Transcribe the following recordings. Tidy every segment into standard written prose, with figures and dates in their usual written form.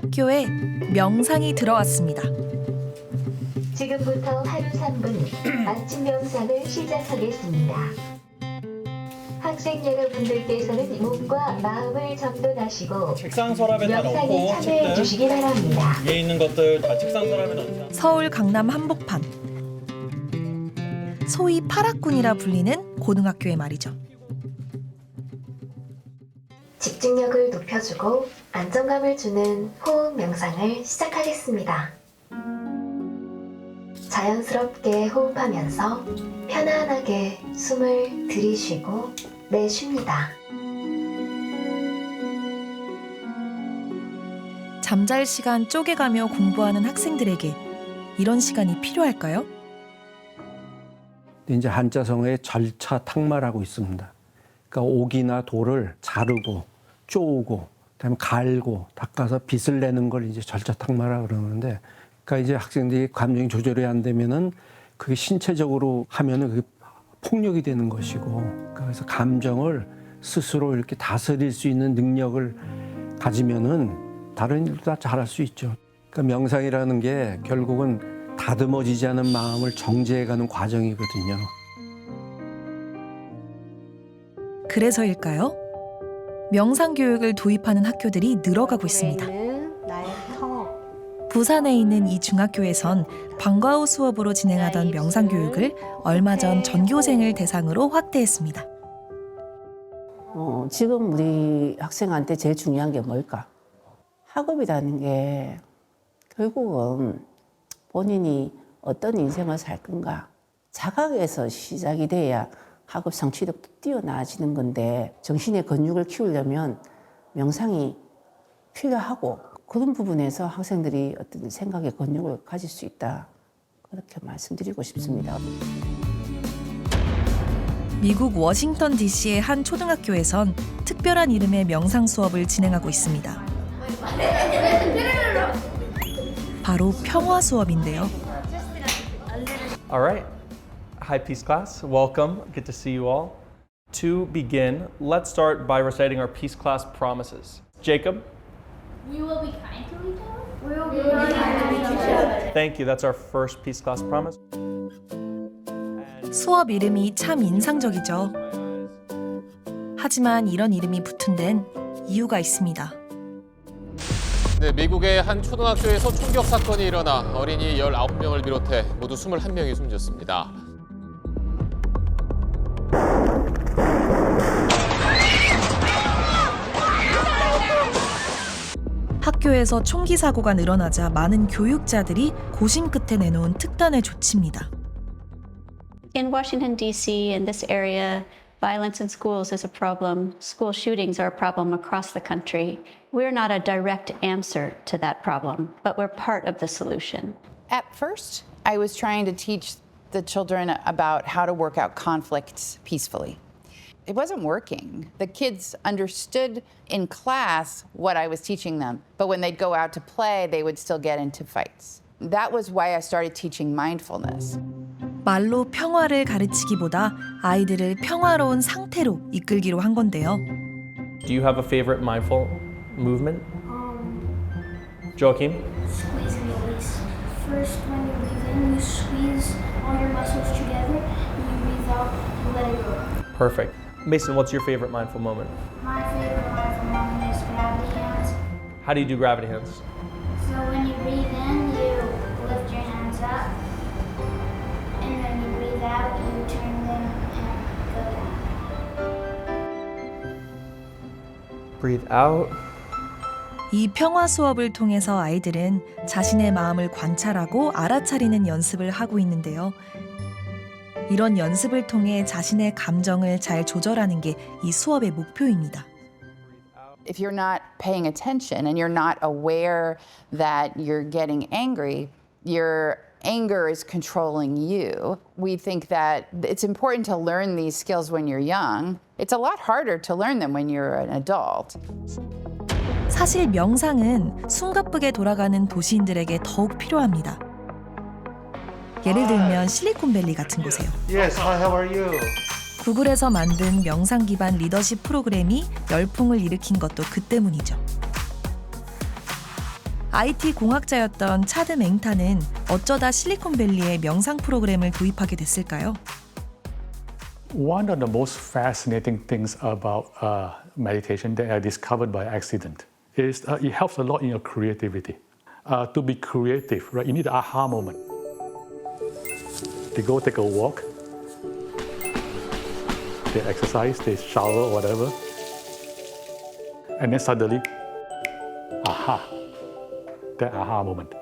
학교에 명상이 들어왔습니다. 지금부터 하루 3분 아침 명상을 시작하겠습니다. 학생 여러분들께서는 몸과 마음을 정돈하시고 책상 서랍에 다 명상에 넣고 참여해 책들 주시기 바랍니다. 위에 있는 것들 다 책상 서랍에 넣자. 서울 강남 한복판. 소위 파락군이라 불리는 고등학교의 말이죠. 집중력을 높여주고 안정감을 주는 호흡 명상을 시작하겠습니다. 자연스럽게 호흡하면서 편안하게 숨을 들이쉬고 내쉽니다. 잠잘 시간 쪼개가며 공부하는 학생들에게 이런 시간이 필요할까요? 이제 한자성어에 절차탁말하고 있습니다. 그러니까 옥이나 돌을 자르고 쪼우고 그다음에 갈고 닦아서 빛을 내는 걸 이제 절차탁말이라고 그러는데, 그러니까 이제 학생들이 감정이 조절이 안 되면은 그게 신체적으로 하면은 그게 폭력이 되는 것이고, 그래서 감정을 스스로 이렇게 다스릴 수 있는 능력을 가지면은 다른 일도 다 잘할 수 있죠. 그러니까 명상이라는 게 결국은 다듬어지지 않은 마음을 정제해가는 과정이거든요. 그래서일까요? 명상 교육을 도입하는 학교들이 늘어가고 있습니다. 나의 평화. 부산에 있는 이 중학교에선 방과 후 수업으로 진행하던 명상 교육을 얼마 전 전교생을 대상으로 확대했습니다. 지금 우리 학생한테 제일 중요한 게 뭘까? 학업이라는 게 결국은 본인이 어떤 인생을 살 건가? 자각에서 시작이 돼야 학업 성취력도 뛰어나아지는 건데, 정신의 근육을 키우려면 명상이 필요하고, 그런 부분에서 학생들이 어떤 생각의 근육을 가질 수 있다. 그렇게 말씀드리고 싶습니다. 미국 워싱턴 DC의 한 초등학교에선 특별한 이름의 명상 수업을 진행하고 있습니다. 바로 평화 수업인데요. All right. Hi, Peace Class. Welcome. Good to see you all. To begin, let's start by reciting our Peace Class promises. Jacob? We will be kind to each other. We will be kind to each other. Thank you. That's our first Peace Class promise. 수업 이름이 참 인상적이죠. 하지만 이런 이름이 붙은 데는 이유가 있습니다. 네, 미국의 한 초등학교에서 총격 사건이 일어나 어린이 19명을 비롯해 모두 21명이 숨졌습니다. 학교에서 총기 사고가 늘어나자 많은 교육자들이 고심 끝에 내놓은 특단의 조치입니다. In Washington, D.C., in this area, violence in schools is a problem. School shootings are a problem across the country. We're not a direct answer to that problem, but we're part of the solution. At first, I was trying to teach the children about how to work out conflicts peacefully. It wasn't working. The kids understood in class what I was teaching them, but when they'd go out to play, they would still get into fights. That was why I started teaching mindfulness. 말로 평화를 가르치기보다 아이들을 평화로운 상태로 이끌기로 한 건데요. Do you have a favorite mindful movement? Joachim? Squeeze and release. First, when you breathe in, you squeeze all your muscles together. And you breathe out, you let it go. Perfect. Mason, what's your favorite mindful moment? My favorite mindful moment is gravity hands. How do you do gravity hands? So when you breathe in, you lift your hands up. And when you breathe out, you turn them and go down. Breathe out. 이 평화 수업을 통해서 아이들은 자신의 마음을 관찰하고 알아차리는 연습을 하고 있는데요. 이런 연습을 통해 자신의 감정을 잘 조절하는 게 이 수업의 목표입니다. If you're not paying attention and you're not aware that you're getting angry, your anger is controlling you. We think that it's important to learn these skills when you're young. It's a lot harder to learn them when you're an adult. 사실 명상은 숨가쁘게 돌아가는 도시인들에게 더욱 필요합니다. 예를 들면 실리콘밸리 같은 곳에요. Yes, hi, how are you? 구글에서 만든 명상 기반 리더십 프로그램이 열풍을 일으킨 것도 그 때문이죠. IT 공학자였던 차드 맹타는 어쩌다 실리콘밸리에 명상 프로그램을 도입하게 됐을까요? One of the most fascinating things about meditation that I discovered by accident is it helps a lot in your creativity. To be creative, right? You need an aha moment. They go take a walk, they exercise, they shower, whatever, and then suddenly, aha, that aha moment.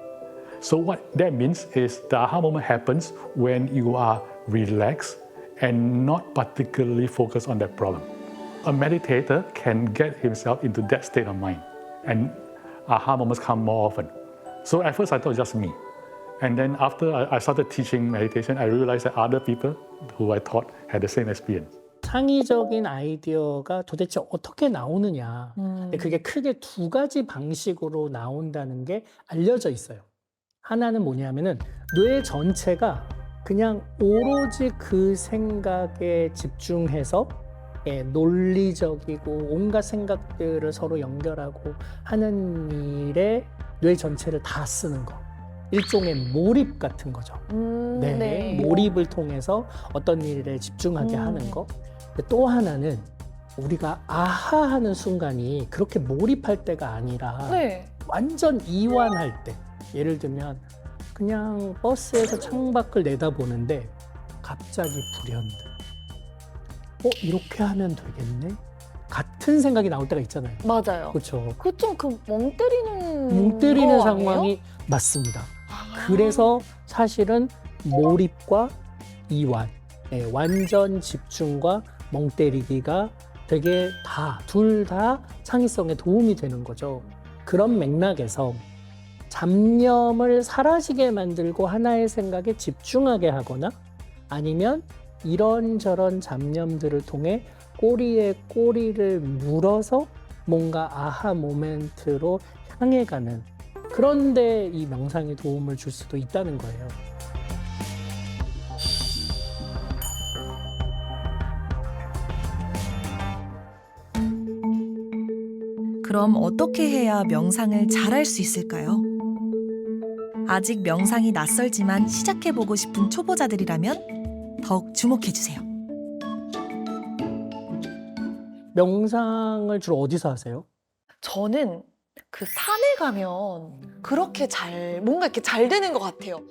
So what that means is the aha moment happens when you are relaxed and not particularly focused on that problem. A meditator can get himself into that state of mind, and aha moments come more often. So at first I thought it was just me. And then after I started teaching meditation, I realized that other people who I taught had the same experience. 창의적인 아이디어가 도대체 어떻게 나오느냐. 근데 그게 크게 두 가지 방식으로 나온다는 게 알려져 있어요. 하나는 뭐냐면은 뇌 전체가 그냥 오로지 그 생각에 집중해서 논리적이고 온갖 생각들을 서로 연결하고 하는 일에 뇌 전체를 다 쓰는 거. 일종의 몰입 같은 거죠. 네. 몰입을 통해서 어떤 일에 집중하게 하는 거. 또 하나는 우리가 아하하는 순간이 그렇게 몰입할 때가 아니라 완전 이완할 때. 예를 들면 그냥 버스에서 창밖을 내다보는데 갑자기 불현듯 이렇게 하면 되겠네? 같은 생각이 나올 때가 있잖아요. 맞아요. 그렇죠. 그 좀 멍 때리는 거 상황이 아니에요? 맞습니다. 그래서 사실은 몰입과 이완, 완전 집중과 멍 때리기가 되게 둘 다 창의성에 도움이 되는 거죠. 그런 맥락에서 잡념을 사라지게 만들고 하나의 생각에 집중하게 하거나 아니면 이런저런 잡념들을 통해 꼬리에 꼬리를 물어서 뭔가 아하 모멘트로 향해 가는 그런데 이 명상이 도움을 줄 수도 있다는 거예요. 그럼 어떻게 해야 명상을 잘할 수 있을까요? 아직 명상이 낯설지만 시작해보고 싶은 초보자들이라면 더욱 주목해주세요. 명상을 주로 어디서 하세요? 저는 그 산에 가면 그렇게 뭔가 이렇게 잘 되는 것 같아요.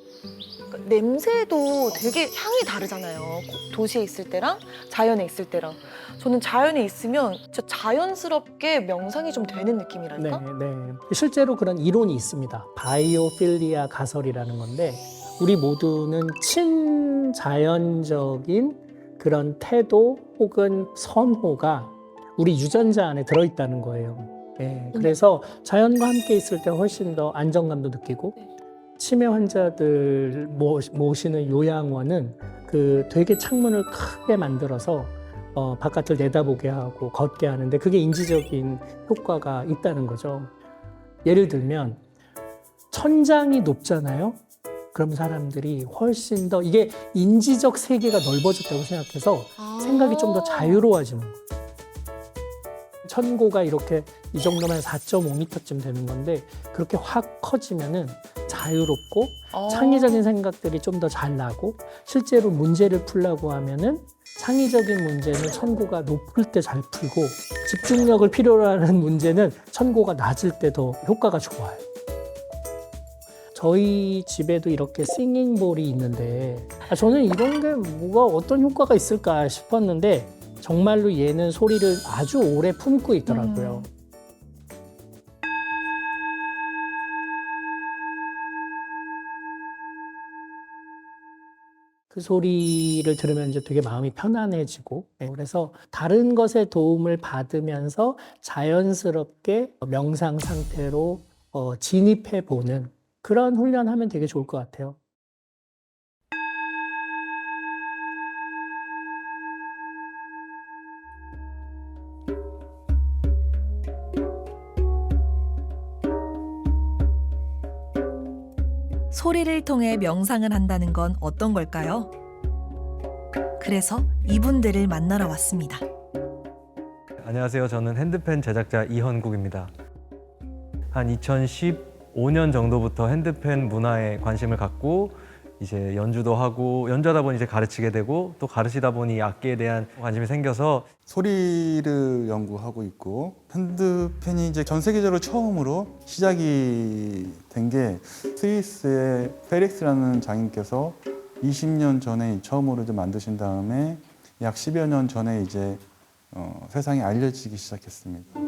그러니까 냄새도 되게 향이 다르잖아요. 도시에 있을 때랑 자연에 있을 때랑. 저는 자연에 있으면 진짜 자연스럽게 명상이 좀 되는 느낌이랄까? 네. 실제로 그런 이론이 있습니다. 바이오필리아 가설이라는 건데 우리 모두는 친자연적인 그런 태도 혹은 선호가 우리 유전자 안에 들어있다는 거예요. 그래서 자연과 함께 있을 때 훨씬 더 안정감도 느끼고 치매 환자들 모시는 요양원은 되게 창문을 크게 만들어서 바깥을 내다보게 하고 걷게 하는데 그게 인지적인 효과가 있다는 거죠. 예를 들면 천장이 높잖아요. 그럼 사람들이 훨씬 더 이게 인지적 세계가 넓어졌다고 생각해서 생각이 좀 더 자유로워지는 거예요. 천고가 이렇게 이 정도면 4.5m쯤 되는 건데 그렇게 확 커지면은 자유롭고 창의적인 생각들이 좀 더 잘 나고 실제로 문제를 풀려고 하면은 창의적인 문제는 천고가 높을 때 잘 풀고 집중력을 필요로 하는 문제는 천고가 낮을 때 더 효과가 좋아요. 저희 집에도 이렇게 싱잉볼이 있는데 저는 이런 게 뭐가 어떤 효과가 있을까 싶었는데 정말로 얘는 소리를 아주 오래 품고 있더라고요. 그 소리를 들으면 이제 되게 마음이 편안해지고 그래서 다른 것에 도움을 받으면서 자연스럽게 명상 상태로 진입해 보는 그런 훈련하면 되게 좋을 것 같아요. 소리를 통해 명상을 한다는 건 어떤 걸까요? 그래서 이분들을 만나러 왔습니다. 안녕하세요. 저는 핸드펜 제작자 이현국입니다. 한 2015 5년 정도부터 핸드펜 문화에 관심을 갖고 이제 연주도 하고 연주하다 보니 이제 가르치게 되고 또 가르치다 보니 악기에 대한 관심이 생겨서 소리를 연구하고 있고 핸드펜이 이제 전 세계적으로 처음으로 시작이 된 게 스위스의 페릭스라는 장인께서 20년 전에 처음으로 이제 만드신 다음에 약 10여 년 전에 이제 세상에 알려지기 시작했습니다.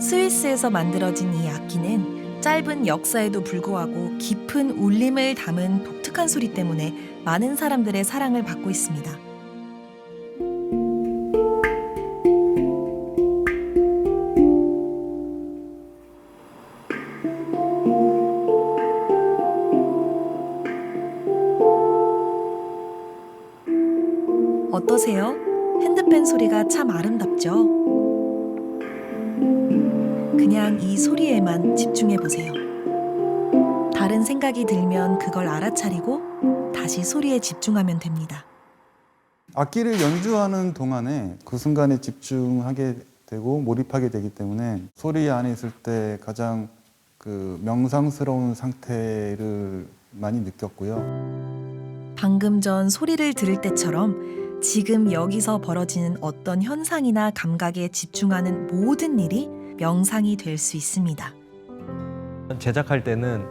스위스에서 만들어진 이 악기는 짧은 역사에도 불구하고 깊은 울림을 담은 독특한 소리 때문에 많은 사람들의 사랑을 받고 있습니다. 어떠세요? 핸드펜 소리가 참 아름답죠? 그냥 이 소리에만 집중해 보세요. 다른 생각이 들면 그걸 알아차리고 다시 소리에 집중하면 됩니다. 악기를 연주하는 동안에 그 순간에 집중하게 되고 몰입하게 되기 때문에 소리 안에 있을 때 가장 그 명상스러운 상태를 많이 느꼈고요. 방금 전 소리를 들을 때처럼 지금 여기서 벌어지는 어떤 현상이나 감각에 집중하는 모든 일이 명상이 될 수 있습니다. 제작할 때는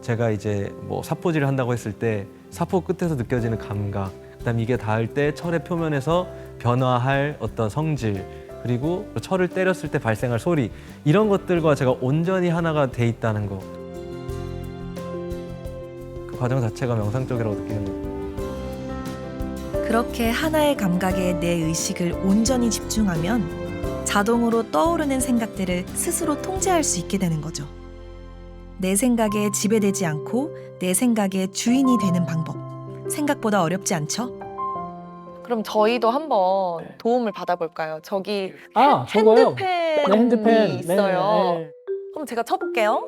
제가 이제 뭐 사포질을 한다고 했을 때 사포 끝에서 느껴지는 감각, 그다음 이게 닿을 때 철의 표면에서 변화할 어떤 성질, 그리고 철을 때렸을 때 발생할 소리, 이런 것들과 제가 온전히 하나가 돼 있다는 거. 그 과정 자체가 명상적이라고 느끼는 거예요. 그렇게 하나의 감각에 내 의식을 온전히 집중하면 자동으로 떠오르는 생각들을 스스로 통제할 수 있게 되는 거죠. 내 생각에 지배되지 않고 내 생각의 주인이 되는 방법. 생각보다 어렵지 않죠? 그럼 저희도 한번 도움을 받아볼까요? 저기 저거요? 핸드펜이 네, 핸드펜. 있어요. 네. 그럼 제가 쳐볼게요.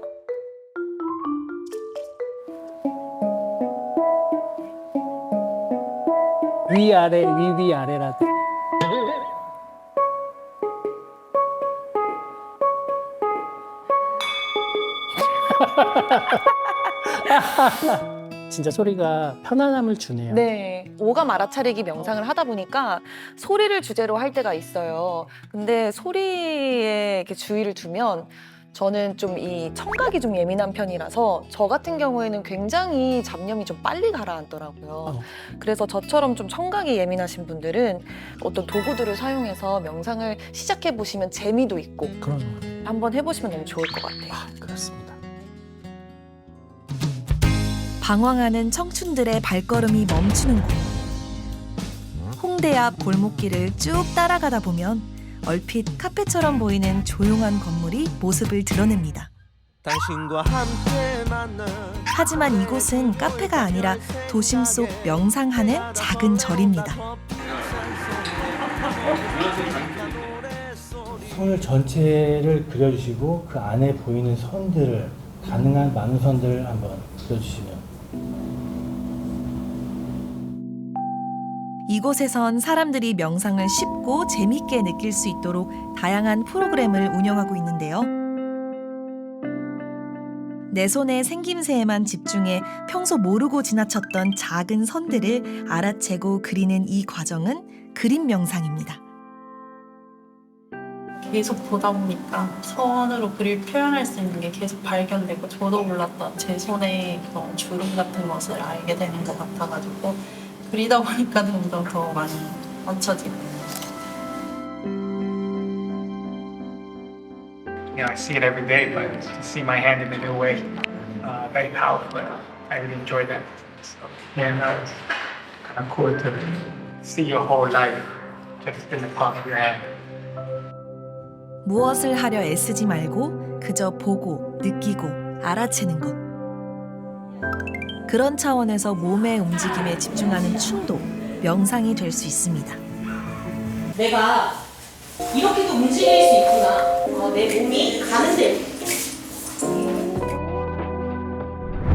위아래, 위아래라. 진짜 소리가 편안함을 주네요. 네. 오감 알아차리기 명상을 하다 보니까 소리를 주제로 할 때가 있어요. 근데 소리에 이렇게 주의를 두면 저는 좀 이 청각이 좀 예민한 편이라서 저 같은 경우에는 굉장히 잡념이 좀 빨리 가라앉더라고요. 그래서 저처럼 좀 청각이 예민하신 분들은 어떤 도구들을 사용해서 명상을 시작해 보시면 재미도 있고 한번 해보시면 너무 좋을 것 같아요. 그렇습니다. 방황하는 청춘들의 발걸음이 멈추는 곳. 홍대 앞 골목길을 쭉 따라가다 보면 얼핏 카페처럼 보이는 조용한 건물이 모습을 드러냅니다. 하지만 이곳은 카페가 아니라 도심 속 명상하는 작은 절입니다. 선을 전체를 그려주시고 그 안에 보이는 선들을 가능한 많은 선들을 한번 그려주시면. 이곳에선 사람들이 명상을 쉽고 재밌게 느낄 수 있도록 다양한 프로그램을 운영하고 있는데요. 내 손의 생김새에만 집중해 평소 모르고 지나쳤던 작은 선들을 알아채고 그리는 이 과정은 그림 명상입니다. 계속 보다 보니까 선으로 그릴 표현할 수 있는 게 계속 발견되고 저도 몰랐던 제 손의 그런 주름 같은 것을 알게 되는 것 같아가지고 그리다 보니까 점점 더 많이 맞춰지고. I see it every day, but to see my hand in a new way, very powerful. I really enjoy that. So, it's kind of cool to see your whole life just in the palm of your hand. 무엇을 하려 애쓰지 말고 그저 보고, 느끼고, 알아채는 것. 그런 차원에서 몸의 움직임에 집중하는 춤도 명상이 될 수 있습니다. 내가 이렇게도 움직일 수 있구나. 내 몸이 가는데.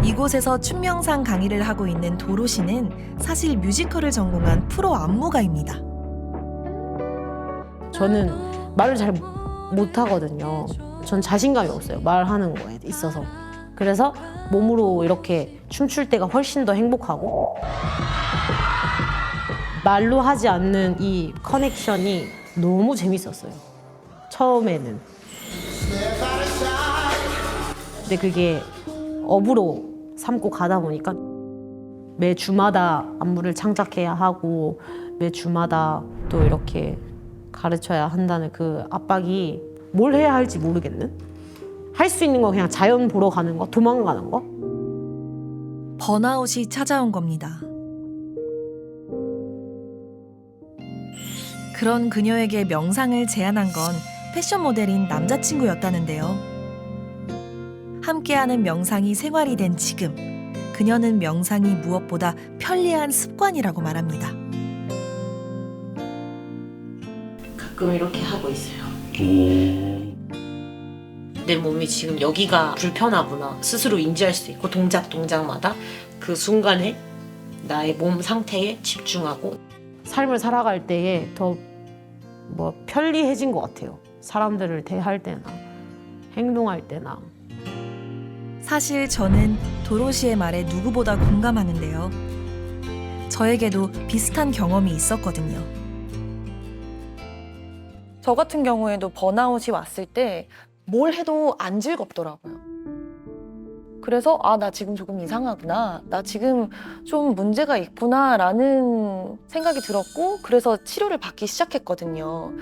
이곳에서 춤 명상 강의를 하고 있는 도로 씨는 사실 뮤지컬을 전공한 프로 안무가입니다. 저는 말을 잘 못하거든요. 전 자신감이 없어요. 말하는 거에 있어서. 그래서 몸으로 이렇게 춤출 때가 훨씬 더 행복하고 말로 하지 않는 이 커넥션이 너무 재밌었어요. 처음에는. 근데 그게 업으로 삼고 가다 보니까 매 주마다 안무를 창작해야 하고 매 주마다 또 이렇게 가르쳐야 한다는 그 압박이 뭘 해야 할지 모르겠는? 할 수 있는 건 그냥 자연 보러 가는 거, 도망가는 거? 번아웃이 찾아온 겁니다. 그런 그녀에게 명상을 제안한 건 패션 모델인 남자친구였다는데요. 함께하는 명상이 생활이 된 지금, 그녀는 명상이 무엇보다 편리한 습관이라고 말합니다. 가끔 이렇게 하고 있어요. 내 몸이 지금 여기가 불편하구나 스스로 인지할 수 있고 동작마다 그 순간에 나의 몸 상태에 집중하고 삶을 살아갈 때에 더 편리해진 것 같아요. 사람들을 대할 때나 행동할 때나. 사실 저는 도로시의 말에 누구보다 공감하는데요. 저에게도 비슷한 경험이 있었거든요. 저 같은 경우에도 번아웃이 왔을 때 뭘 해도 안 즐겁더라고요. 그래서 나 지금 조금 이상하구나. 나 지금 좀 문제가 있구나 라는 생각이 들었고 그래서 치료를 받기 시작했거든요.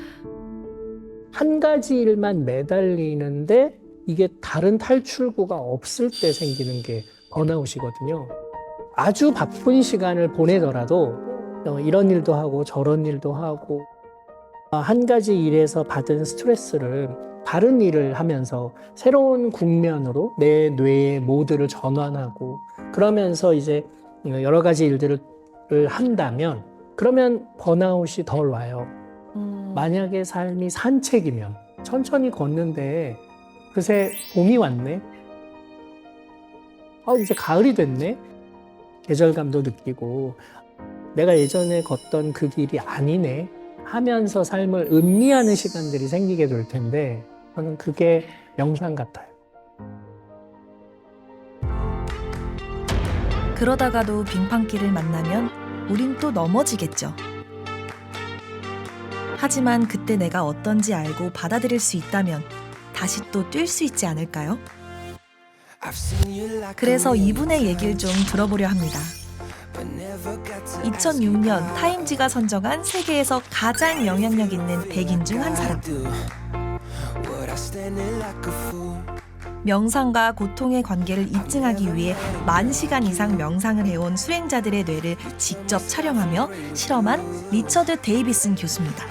한 가지 일만 매달리는데 이게 다른 탈출구가 없을 때 생기는 게 번아웃이거든요. 아주 바쁜 시간을 보내더라도 이런 일도 하고 저런 일도 하고 한 가지 일에서 받은 스트레스를 다른 일을 하면서 새로운 국면으로 내 뇌의 모드를 전환하고 그러면서 이제 여러 가지 일들을 한다면 그러면 번아웃이 덜 와요. 만약에 삶이 산책이면 천천히 걷는데 그새 봄이 왔네. 이제 가을이 됐네. 계절감도 느끼고 내가 예전에 걷던 그 길이 아니네 하면서 삶을 음미하는 시간들이 생기게 될 텐데 저는 그게 명상 같아요. 그러다가도 빙판길을 만나면 우린 또 넘어지겠죠. 하지만 그때 내가 어떤지 알고 받아들일 수 있다면 다시 또 뛸 수 있지 않을까요? 그래서 이분의 얘기를 좀 들어보려 합니다. 2006년 타임지가 선정한 세계에서 가장 영향력 있는 100인 중 한 사람. 명상과 고통의 관계를 입증하기 위해 10,000시간 이상 명상을 해온 수행자들의 뇌를 직접 촬영하며 실험한 리처드 데이비슨 교수입니다.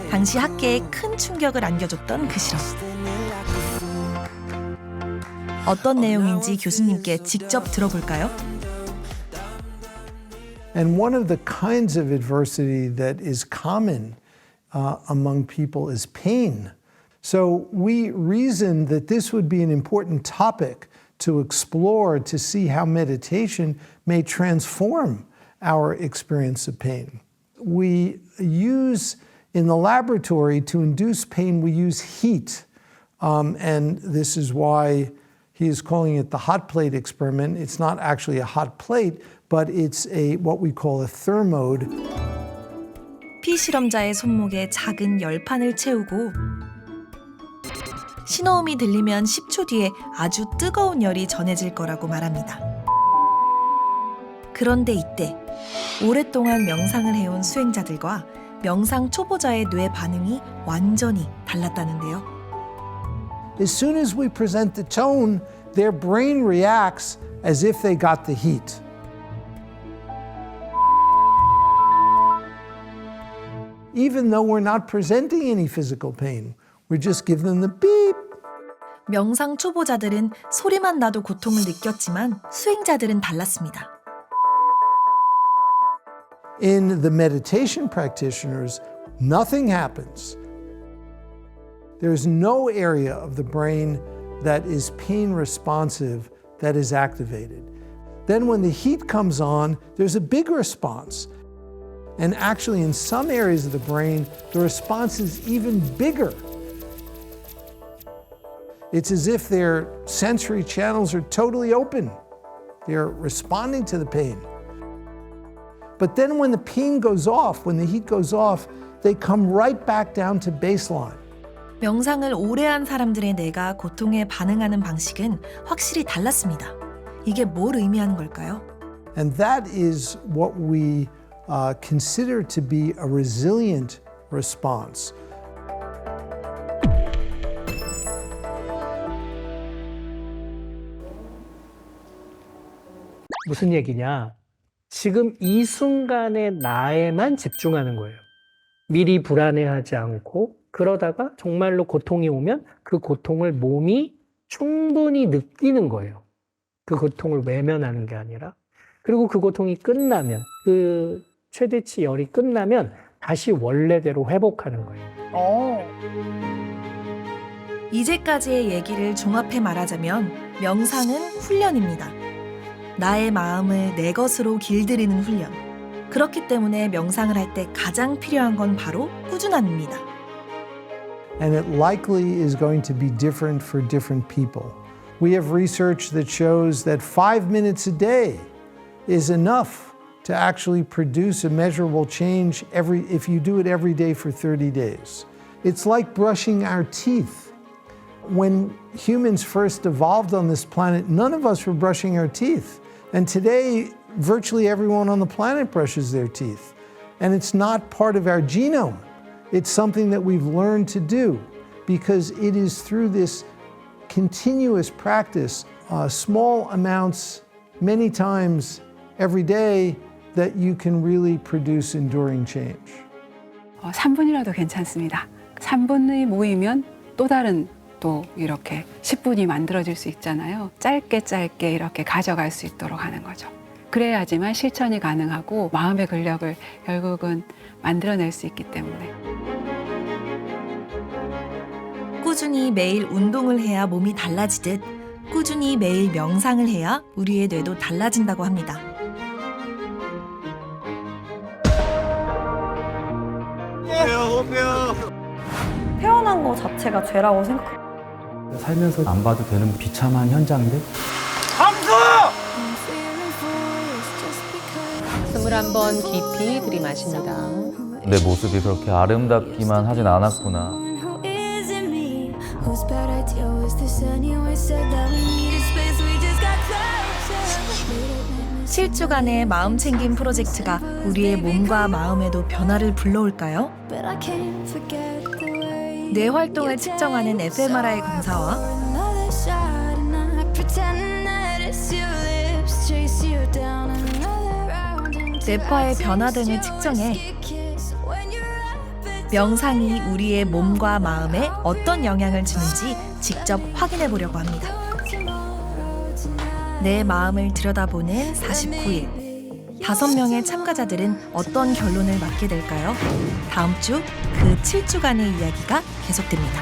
당시 학계에 큰 충격을 안겨줬던 그 실험. 어떤 내용인지 교수님께 직접 들어볼까요? And one of the kinds of adversity that is common among people is pain. So we reasoned that this would be an important topic to explore to see how meditation may transform our experience of pain. We use, in the laboratory, to induce pain, we use heat. And this is why he is calling it the hot plate experiment. It's not actually a hot plate, but it's what we call a thermode. 피실험자의 손목에 작은 열판을 채우고 신호음이 들리면 10초 뒤에 아주 뜨거운 열이 전해질 거라고 말합니다. 그런데 이때 오랫동안 명상을 해온 수행자들과 명상 초보자의 뇌 반응이 완전히 달랐다는데요. As soon as we present the tone, their brain reacts as if they got the heat. Even though we're not presenting any physical pain, we just give them the beep. 명상 초보자들은 소리만 나도 고통을 느꼈지만 수행자들은 달랐습니다. In the meditation practitioners, nothing happens. There's no area of the brain that is pain responsive that is activated. Then when the heat comes on, there's a big response. And actually, in some areas of the brain, the response is even bigger. It's as if their sensory channels are totally open. They're responding to the pain. But then when the pain goes off, when the heat goes off, they come right back down to baseline. 명상을 오래 한 사람들의 뇌가 고통에 반응하는 방식은 확실히 달랐습니다. 이게 뭘 의미하는 걸까요? And that is what we consider to be a resilient response. 무슨 얘기냐? 지금 이 순간의 나에만 집중하는 거예요. 미리 불안해하지 않고 그러다가 정말로 고통이 오면 그 고통을 몸이 충분히 느끼는 거예요. 그 고통을 외면하는 게 아니라. 그리고 그 고통이 끝나면, 그 최대치 열이 끝나면 다시 원래대로 회복하는 거예요. 이제까지의 얘기를 종합해 말하자면 명상은 훈련입니다. 나의 마음을 내 것으로 길들이는 훈련. 그렇기 때문에 명상을 할 때 가장 필요한 건 바로 꾸준함입니다. And it likely is going to be different for different people. We have research that shows that 5 minutes a day is enough to actually produce a measurable change if you do it every day for 30 days. It's like brushing our teeth. When humans first evolved on this planet, none of us were brushing our teeth. And today, virtually everyone on the planet brushes their teeth. And it's not part of our genome. It's something that we've learned to do because it is through this continuous practice, small amounts, many times every day, that you can really produce enduring change. 3분이라도 괜찮습니다. 3분이 모이면 또 다른 또 이렇게 10분이 만들어질 수 있잖아요. 짧게 이렇게 가져갈 수 있도록 하는 거죠. 그래야지만 실천이 가능하고 마음의 근력을 결국은 만들어낼 수 있기 때문에. 꾸준히 매일 운동을 해야 몸이 달라지듯 꾸준히 매일 명상을 해야 우리의 뇌도 달라진다고 합니다. 태어난 거 자체가 죄라고 생각해요. 살면서 안 봐도 되는 비참한 현장들? 숨을 한번 깊이 들이마십니다. 내 모습이 그렇게 아름답기만 하진 않았구나. 실주간의 마음챙김 프로젝트가 우리의 몸과 마음에도 변화를 불러올까요? 뇌 활동을 측정하는 fMRI 검사와 뇌파의 변화 등을 측정해 명상이 우리의 몸과 마음에 어떤 영향을 주는지 직접 확인해 보려고 합니다. 내 마음을 들여다보는 49일. 5명의 참가자들은 어떤 결론을 맞게 될까요? 다음 주 그 7주간의 이야기가 계속됩니다.